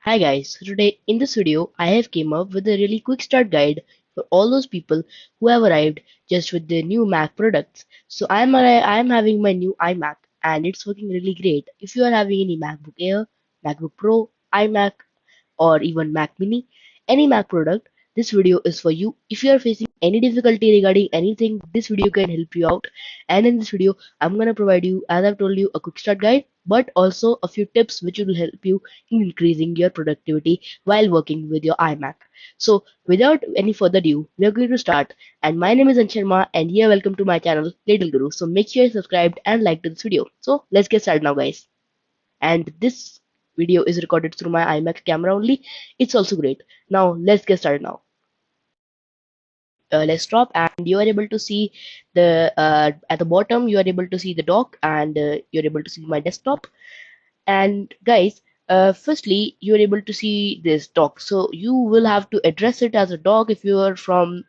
Hi guys, so today in this video I have came up with a really quick start guide for all those people who have arrived just with the new Mac products. So I'm having my new iMac and it's working really great. If you are having any MacBook Air, MacBook Pro, iMac or even Mac Mini, any Mac product, this video is for you. If you are facing any difficulty regarding anything, this video can help you out. And in this video, I'm gonna provide you, as I've told you, a quick start guide, but also a few tips which will help you in increasing your productivity while working with your iMac. So, without any further ado, we are going to start. And my name is Ansh Sharma, and here welcome to my channel, Little Guru. So make sure you subscribed and like to this video. So let's get started now, guys. And this video is recorded through my iMac camera only. It's also great. Now let's get started now. Let's stop, and you are able to see the at the bottom you are able to see the dock, and you're able to see my desktop. And guys, firstly, you're able to see this dock. So you will have to address it as a dock. If you are from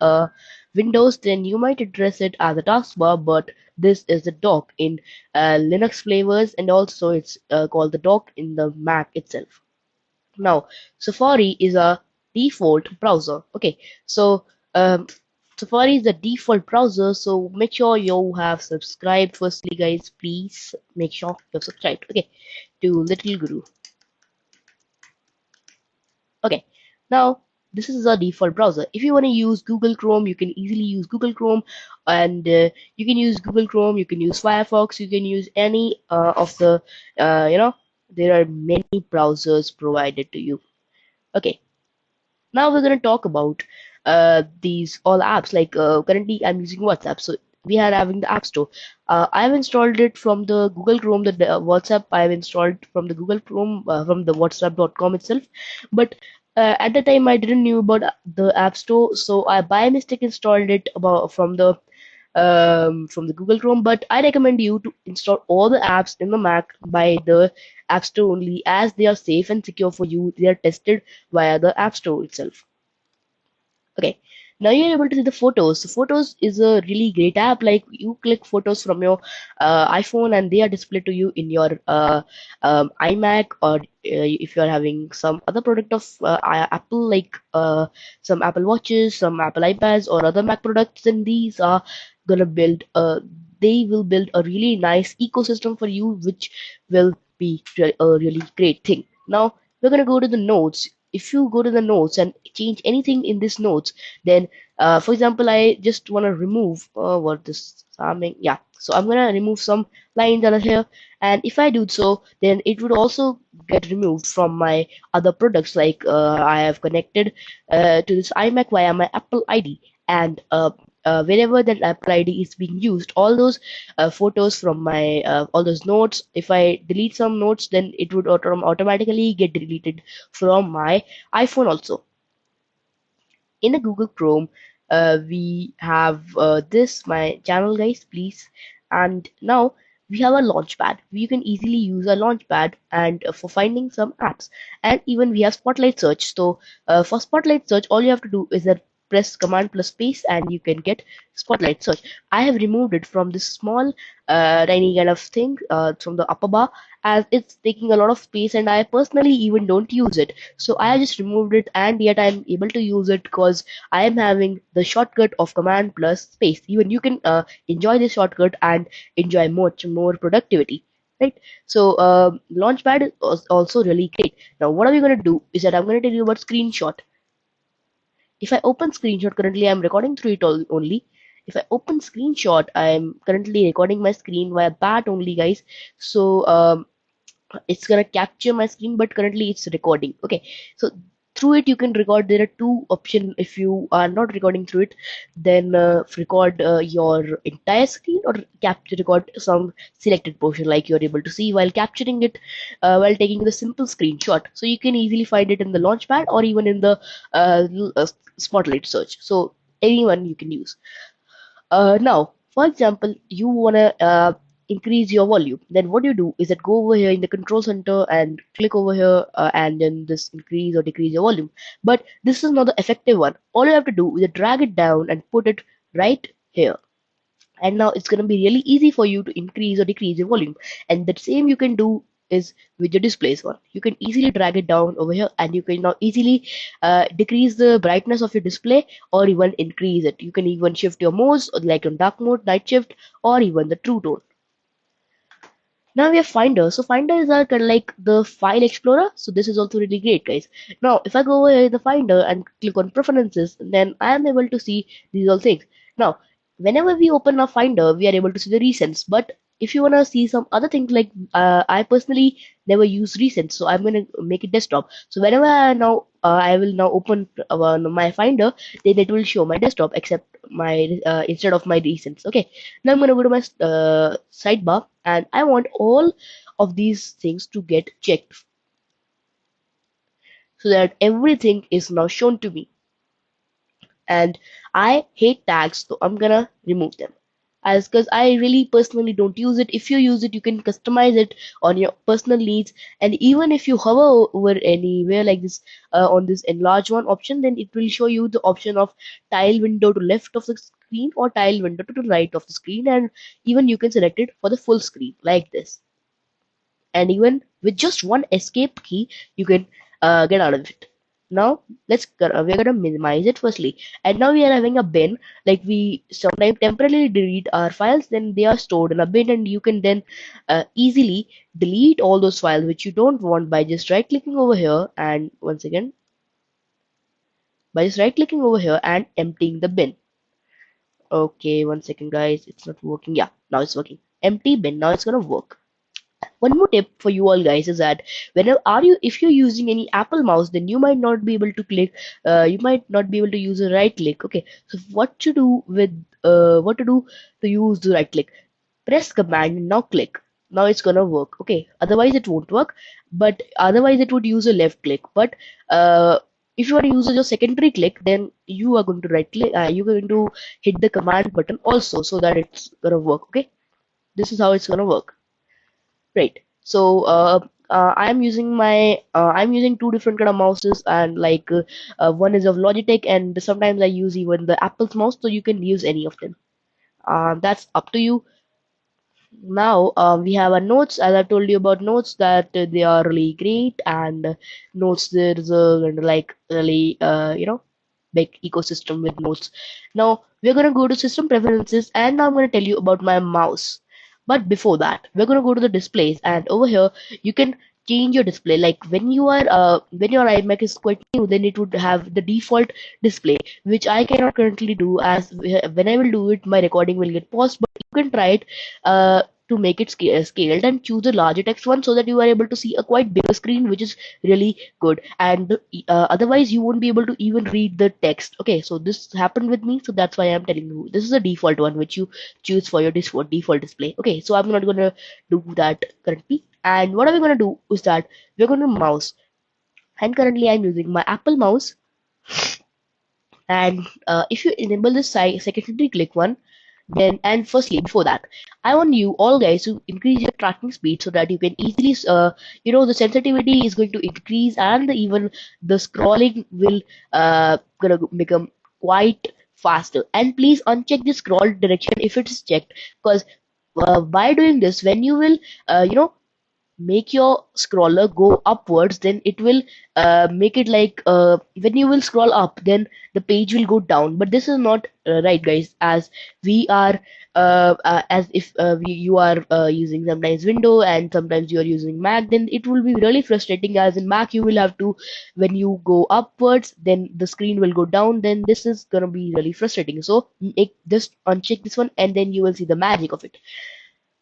Windows, then you might address it as a taskbar, but this is the dock in Linux flavors, and also it's called the dock in the Mac itself. Now, Safari is a default browser. Okay, so Safari is the default browser, so make sure you have subscribed. Firstly, guys, please make sure you've subscribed. Okay, to Little Guru. Okay, now this is a default browser. If you want to use Google Chrome, you can easily use Google Chrome, and you can use Google Chrome. You can use Firefox. You can use any of the there are many browsers provided to you. Okay, now we're going to talk about these all apps. Like currently, I'm using WhatsApp, so we are having the App Store. I've installed it from the Google Chrome. The WhatsApp I've installed from the Google Chrome from the WhatsApp.com itself. But at the time, I didn't knew about the App Store, so I by mistake installed it about from the Google Chrome. But I recommend you to install all the apps in the Mac by the App Store only, as they are safe and secure for you. They are tested via the App Store itself. Okay, now you're able to see the photos. So photos is a really great app. Like you click photos from your iPhone and they are displayed to you in your iMac, or if you're having some other product of Apple, like some Apple Watches, some Apple iPads, or other Mac products, then these are gonna build they will build a really nice ecosystem for you, which will be a really great thing. Now we're gonna go to the notes. If you go to the notes and change anything in this notes, then for example, I just want to remove what this farming, yeah, so I'm gonna remove some lines that are here, and if I do so, then it would also get removed from my other products. Like I have connected to this iMac via my Apple ID, and wherever that Apple ID is being used, all those photos from my all those notes, if I delete some notes, then it would automatically get deleted from my iPhone also. In the Google Chrome, we have this my channel, guys, please. And now we have a Launchpad. You can easily use a Launchpad and for finding some apps. And even we have Spotlight Search. So for Spotlight Search, all you have to do is that press Command plus space, and you can get Spotlight Search. I have removed it from this small tiny kind of thing from the upper bar, as it's taking a lot of space, and I personally even don't use it. So I just removed it, and yet I'm able to use it because I am having the shortcut of Command plus space. Even you can enjoy this shortcut and enjoy much more productivity. Right, so Launchpad is also really great. Now, what are we going to do is that I'm going to tell you about screenshot. If I open screenshot, currently I'm recording through it only. If I open screenshot, I'm currently recording my screen via that only, guys. So it's gonna capture my screen, but currently it's recording. Okay, so through it you can record. There are two options. If you are not recording through it, then record your entire screen, or capture record some selected portion, like you're able to see while capturing it while taking the simple screenshot. So you can easily find it in the Launchpad or even in the Spotlight search. So anyone you can use. Now, for example, you wanna increase your volume. Then what you do is that go over here in the control center and click over here, and then this increase or decrease your volume. But this is not the effective one. All you have to do is drag it down and put it right here. And now it's gonna be really easy for you to increase or decrease your volume. And the same you can do is with the displays one. You can easily drag it down over here, and you can now easily decrease the brightness of your display or even increase it. You can even shift your modes like on dark mode, night shift, or even the true tone. Now we have Finder. So Finder is our kind of like the file explorer. So this is also really great, guys. Now if I go over here in the Finder and click on preferences, then I am able to see these all things. Now whenever we open a Finder, we are able to see the recents. But if you wanna see some other things, like I personally never use recents, so I'm gonna make it desktop. So whenever I will now open my Finder, then it will show my desktop except my instead of my recents. Okay. Now I'm gonna go to my sidebar, and I want all of these things to get checked so that everything is now shown to me. And I hate tags, so I'm gonna remove them. As because I really personally don't use it. If you use it, you can customize it on your personal needs. And even if you hover over anywhere like this on this enlarge one option, then it will show you the option of tile window to left of the screen or tile window to the right of the screen. And even you can select it for the full screen like this. And even with just one escape key, you can get out of it. Now we're gonna minimize it firstly, and now we are having a bin. Like we sometimes temporarily delete our files, then they are stored in a bin, and you can then easily delete all those files which you don't want by just right clicking over here, and once again by just right clicking over here and emptying the bin. Okay, one second guys, it's not working. Yeah, now it's working. Empty bin. Now it's gonna work. One more tip for you all guys is that whenever are you if you're using any Apple mouse, then you might not be able to click, you might not be able to use a right click. Okay, so what to do to use the right click? Press command and now click. Now it's gonna work. Okay, otherwise it won't work, but otherwise it would use a left click. But if you want to use your secondary click, then you are going to right click, you're going to hit the command button also, so that it's gonna work. Okay, this is how it's gonna work. Right. So I'm using two different kind of mouses, and like one is of Logitech, and sometimes I use even the Apple's mouse, so you can use any of them. That's up to you. Now we have a notes, as I told you about notes, that they are really great. And notes, there's a kind of like really big ecosystem with notes. Now we're gonna go to system preferences, and now I'm gonna tell you about my mouse. But before that, we're gonna go to the displays, and over here you can change your display. Like when your iMac is quite new, then it would have the default display, which I cannot currently do, as when I will do it, my recording will get paused. But you can try it to make it scaled, and choose a larger text one, so that you are able to see a quite bigger screen, which is really good. And otherwise you won't be able to even read the text. Okay, so this happened with me, so that's why I'm telling you this is a default one which you choose for your default display. Okay, so I'm not gonna do that currently. And what are we gonna do is that we're gonna mouse, and currently I'm using my Apple mouse. And if you enable this secondary click one, then, and firstly before that, I want you all guys to increase your tracking speed, so that you can easily the sensitivity is going to increase, and even the scrolling will gonna become quite faster. And please uncheck the scroll direction if it is checked, because by doing this, when you will make your scroller go upwards, then it will make it like when you will scroll up, then the page will go down. But this is not right, guys, as we are as if you are using sometimes window and sometimes you are using Mac, then it will be really frustrating. As in Mac, you will have to, when you go upwards, then the screen will go down, then this is gonna be really frustrating. So just uncheck this one, and then you will see the magic of it.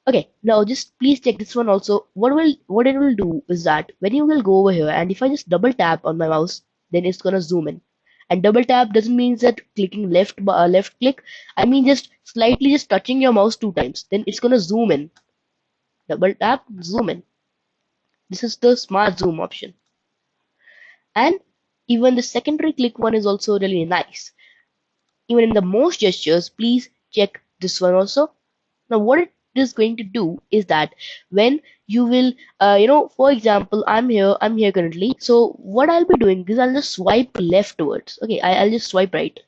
Okay, now just please check this one also. What it will do is that when you will go over here, and if I just double tap on my mouse, then it's gonna zoom in. And double tap doesn't mean that clicking left click. I mean just slightly just touching your mouse two times, then it's gonna zoom in. Double tap, zoom in. This is the smart zoom option. And even the secondary click one is also really nice. Even in the mouse gestures, please check this one also. Now, what it is going to do is that when you will, for example, I'm here currently. So what I'll be doing is I'll just swipe leftwards. Okay, I'll just swipe right.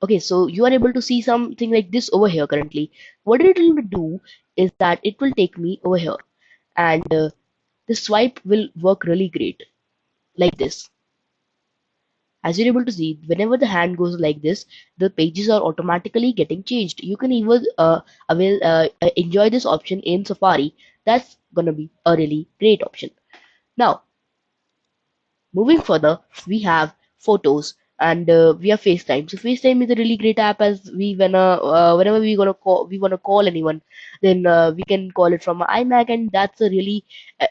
Okay, so you are able to see something like this over here currently. What it will do is that it will take me over here, and the swipe will work really great, like this. As you're able to see, whenever the hand goes like this, the pages are automatically getting changed. You can even enjoy this option in Safari. That's gonna be a really great option. Now, moving further, we have photos and we have FaceTime. So FaceTime is a really great app, as we whenever we wanna call anyone, then we can call it from an iMac, and that's a really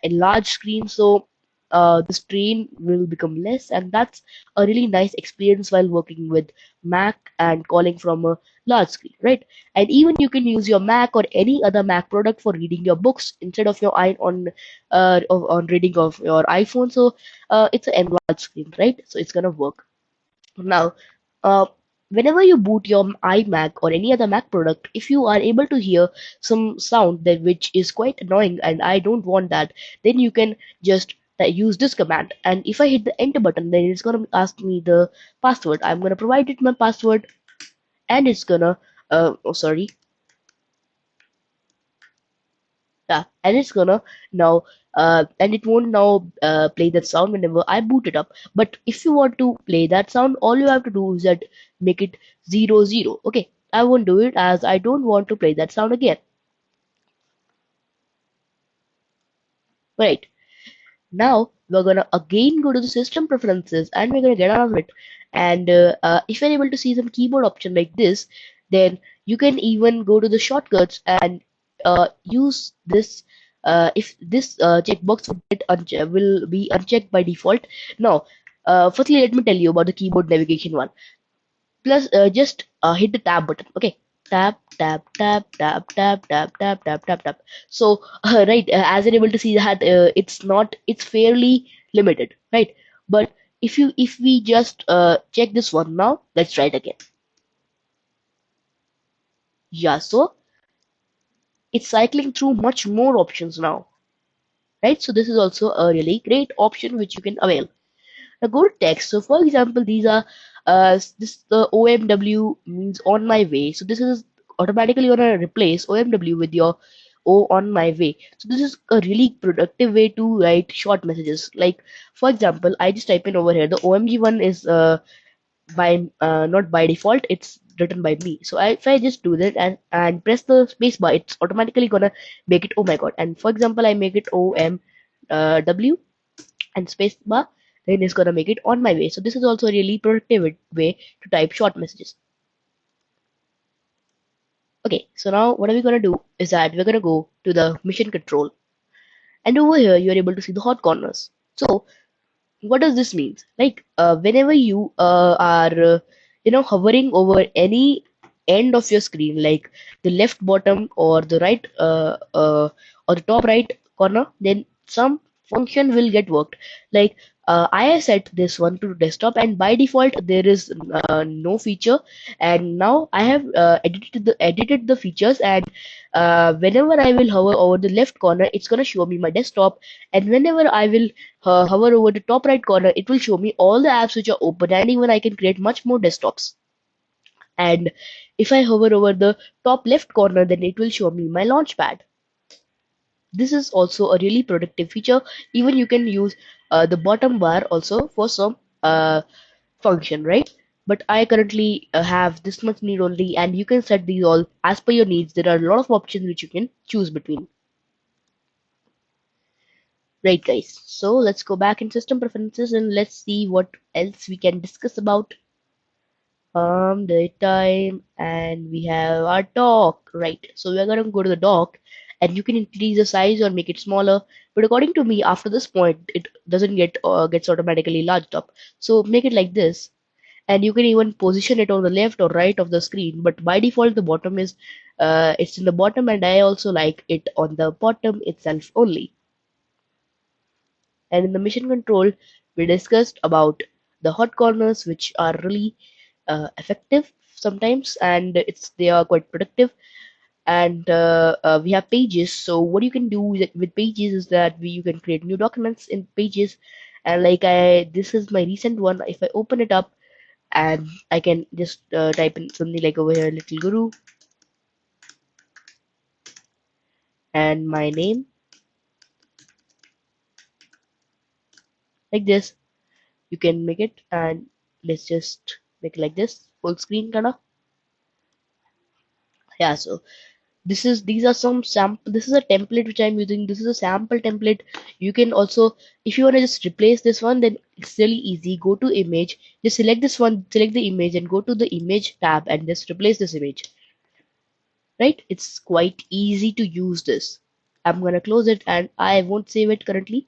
a large screen. So the strain will become less, and that's a really nice experience while working with Mac and calling from a large screen, right? And even you can use your Mac or any other Mac product for reading your books instead of your eye on reading of your iPhone. So it's an enlarged screen, right? So it's gonna work. Now, uh, whenever you boot your iMac or any other Mac product, if you are able to hear some sound that which is quite annoying and I don't want that, then you can just use this command. And if I hit the enter button, then it's gonna ask me the password. I'm gonna provide it my password, and it's gonna oh sorry, yeah, and it's gonna now and it won't now play that sound whenever I boot it up. But if you want to play that sound, all you have to do is that make it 00. Okay, I won't do it as I don't want to play that sound again. Right. Now we're gonna again go to the system preferences and we're gonna get out of it. And if you're able to see some keyboard option like this, then you can even go to the shortcuts and use this. If this checkbox will be unchecked by default. Now, firstly, let me tell you about the keyboard navigation one. Plus, just hit the tab button. Okay, tab, tab, tab, tab, tab, tab, tab, tab, tab, tab. So, right, as you're able to see that it's fairly limited, right? But if we just check this one now, let's try it again. Yeah, so it's cycling through much more options now, right? So this is also a really great option which you can avail. Now go to text. So for example, these are this the OMW means on my way. So this is automatically gonna replace OMW with your O on my way. So this is a really productive way to write short messages. Like for example, I just type in over here. The OMG one is by not by default. It's written by me. So if I just do that and press the space bar, it's automatically gonna make it oh my god. And for example, I make it OMW and space bar, then it's gonna make it on my way. So this is also a really productive way to type short messages. Okay, so now what are we gonna do is that we're gonna go to the mission control, and over here you're able to see the hot corners. So what does this mean? Like whenever you are hovering over any end of your screen, like the left bottom or the right or the top right corner, then some function will get worked. Like I have set this one to desktop, and by default there is no feature. And now I have edited the features, and whenever I will hover over the left corner, it's gonna show me my desktop, and whenever I will hover over the top right corner, it will show me all the apps which are open, and even I can create much more desktops. And if I hover over the top left corner, then it will show me my Launchpad. This is also a really productive feature. Even you can use the bottom bar also for some function, right? But I currently have this much need only, and you can set these all as per your needs. There are a lot of options which you can choose between. Right, guys. So let's go back in system preferences and let's see what else we can discuss about the time. And we have our dock, right? So we're gonna go to the dock, and you can increase the size or make it smaller. But according to me, after this point, it doesn't gets automatically larged up. So make it like this, and you can even position it on the left or right of the screen. But by default, the bottom is it's in the bottom, and I also like it on the bottom itself only. And in the mission control, we discussed about the hot corners, which are really effective sometimes, and they are quite productive. And we have pages. So what you can do with pages is that you can create new documents in pages. And like this is my recent one. If I open it up, and I can just type in something like over here, little guru, and my name, like this. You can make it, and let's just make it like this, full screen kind of. Yeah, so these are some sample. This is a template which I'm using. This is a sample template. You can also, if you want to just replace this one, then it's really easy. Go to image, just select this one, select the image, and go to the image tab and just replace this image. Right? It's quite easy to use this. I'm gonna close it and I won't save it currently.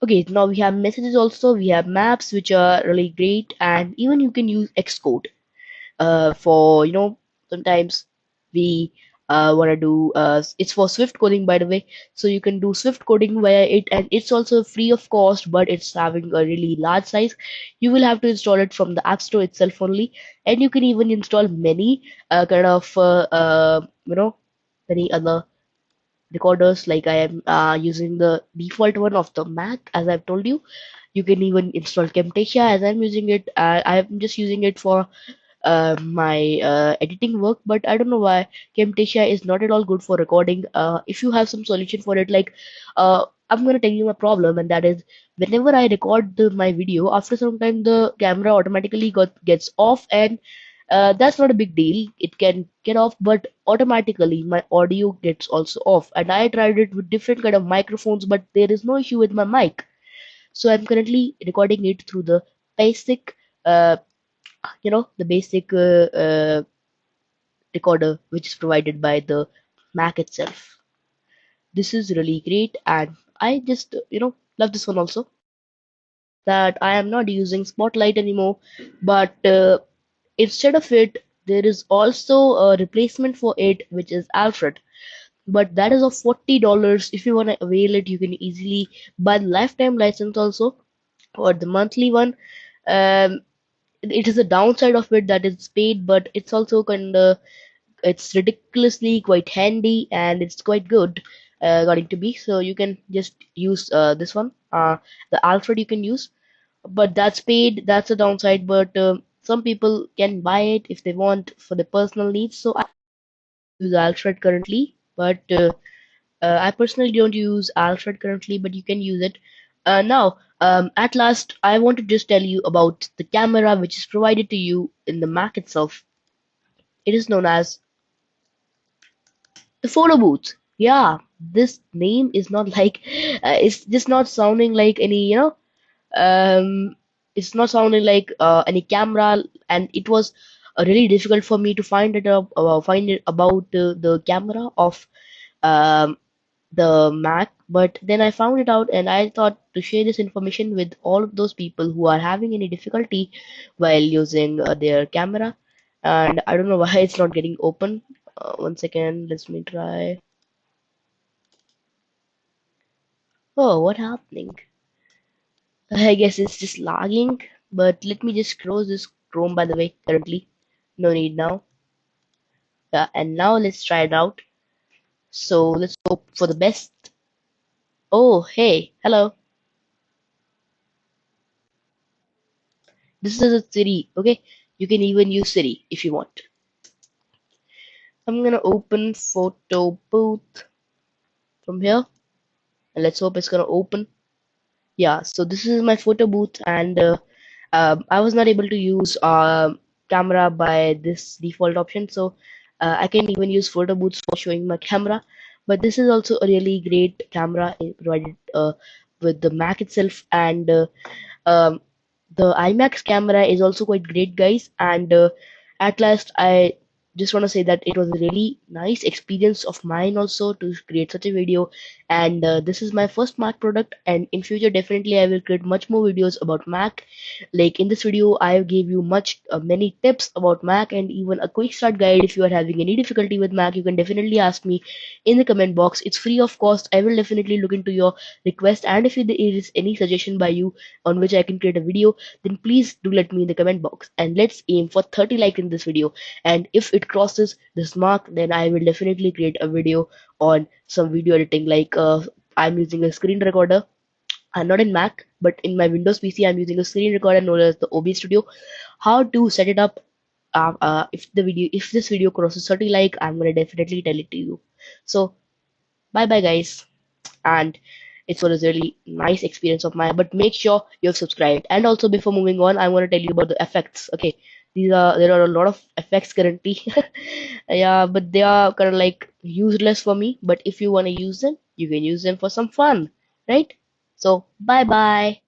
Okay, now we have messages also. We have maps which are really great, and even you can use Xcode for sometimes we want to do it's for Swift coding, by the way, so you can do Swift coding via it, and it's also free of cost, but it's having a really large size. You will have to install it from the App Store itself only, and you can even install many kind of many other recorders. Like I am using the default one of the Mac, as I've told you. You can even install Camtasia as I'm using it. I'm just using it for my editing work, but I don't know why Camtasia is not at all good for recording. If you have some solution for it, like I'm gonna tell you my problem, and that is whenever I record my video, after some time the camera automatically gets off, and that's not a big deal. It can get off, but automatically my audio gets also off. And I tried it with different kind of microphones, but there is no issue with my mic. So I'm currently recording it through the basic uh, the basic recorder which is provided by the Mac itself. This is really great, and I just love this one also, that I am not using Spotlight anymore, but instead of it there is also a replacement for it, which is Alfred, but that is of $40. If you want to avail it, you can easily buy the lifetime license also, or the monthly one. um, it is a downside of it that it's paid, but it's also kind of, it's ridiculously quite handy and it's quite good, according to me. So you can just use this one, the Alfred you can use, but that's paid. That's a downside. But some people can buy it if they want for their personal needs. So I use Alfred currently, but I personally don't use Alfred currently, but you can use it. Now, at last, I want to just tell you about the camera which is provided to you in the Mac itself. It is known as the photo booth. Yeah, this name is not like it's just not sounding like any, um, it's not sounding like any camera, and it was really difficult for me to find it about the camera of um the Mac, but then I found it out and I thought to share this information with all of those people who are having any difficulty while using their camera. And I don't know why it's not getting open. One second, let me try. Oh, what happening? I guess it's just lagging, but let me just close this Chrome, by the way, currently. No need now. And now let's try it out. So let's hope for the best. Oh, hey, hello. This is a Siri, okay? You can even use Siri if you want. I'm gonna open photo booth from here, and let's hope it's gonna open. Yeah, so this is my photo booth, and I was not able to use camera by this default option, so I can even use photo booths for showing my camera. But this is also a really great camera provided with the Mac itself, and um, the IMAX camera is also quite great, guys. And at last, I just want to say that it was a really nice experience of mine also to create such a video. And this is my first Mac product, and in future definitely I will create much more videos about Mac. Like in this video, I gave you many tips about Mac and even a quick start guide. If you are having any difficulty with Mac, you can definitely ask me in the comment box. It's free of cost. I will definitely look into your request, and if there is any suggestion by you on which I can create a video, then please do let me in the comment box. And let's aim for 30 likes in this video. And if it crosses this mark, then I will definitely create a video on some video editing. Like I'm using a screen recorder. I'm not in Mac, but in my Windows PC, I'm using a screen recorder known as the OBS Studio. How to set it up? If this video crosses 30 I'm gonna definitely tell it to you. So bye bye, guys, and It was a really nice experience of mine. But make sure you have subscribed. And also, before moving on, I want to tell you about the effects. Okay, there are a lot of effects currently. Yeah, but they are kind of like useless for me. But if you want to use them, you can use them for some fun, right? So bye bye.